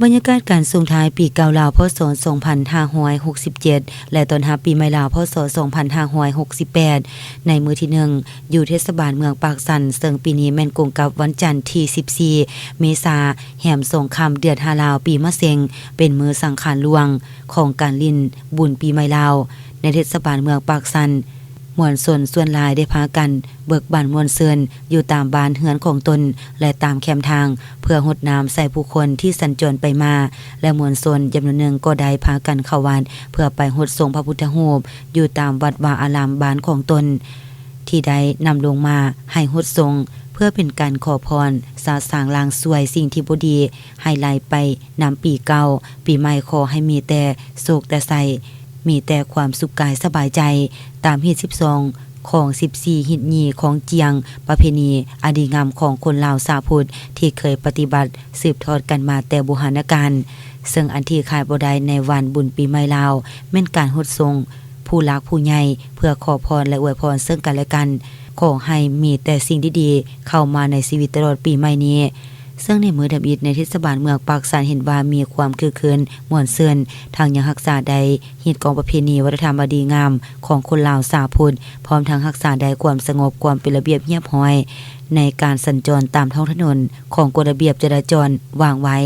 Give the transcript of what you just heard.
บรรยากาศการส่งท้ายปีเก่าลาวพศ2567และต้อนรับปีใหม่ลาวพศ2568ในมื้อที่1อยู่เทศบาลเมืองปากสันซึ่งปีนี้แม่นกงกับวันจันทร์ที่14เมษายนแหมสงค่ำเดือน5ลาวปีมะเส็งเป็นมื้อสังขารหลวงของการลิ้นบุญปีใหม่ลาวในเทศบาลเมืองปากสันมวลชนส่วนหลายได้พากันเบิกบานมวลเซินอยู่ตามบ้านเฮือนของตนและตามแคมทางเพื่อหดน้ำใส่ผู้คนที่สัญจรไปมาและมวลชนจำนวนหนึ่งก็ได้พากันเข้าวัดเพื่อไปหดส่งพระพุทธรูปอยู่ตามวัดวาอารามบ้านของตนที่ได้นำลงมาให้หดส่งเพื่อเป็นการขอพรสาสางลางสวยสิ่งที่บ่ดีให้ไหลไปนำปีเก่าปีใหม่ขอให้มีแต่โศกแต่ใสมีแต่ความสุขกายสบายใจตามฮีต12ของ14หิตญีของเจียงประเพณีอดีงามของคนลาวสาพุทธที่เคยปฏิบัติสืบทอดกันมาแต่โบราณกาลซึ่งอันที่ขาดบ่ได้ในวันบุญปีใหม่ลาวแม่นการฮดทรงผู้หลักผู้ใหญ่เพื่อขอพรและอวยพรซึ่งกันและกันขอให้มีแต่สิ่งดีๆเข้ามาในชีวิตตลอดปีใหม่นี้ซึ่งในมื้อดำอิฐในเทศบาลเมืองปากสันเห็นว่ามีความคือคืนม่วนซื่นทางยังรักษาใดฮีตของประเพณีวัฒนธรรมอดีงามของคนลาวสาพุทธพร้อมทั้งรักษาใดความสงบความเป็นระเบียบเรียบร้อยในการสัญจรตามท้องถนนของกฎระเบียบจราจรวางไว้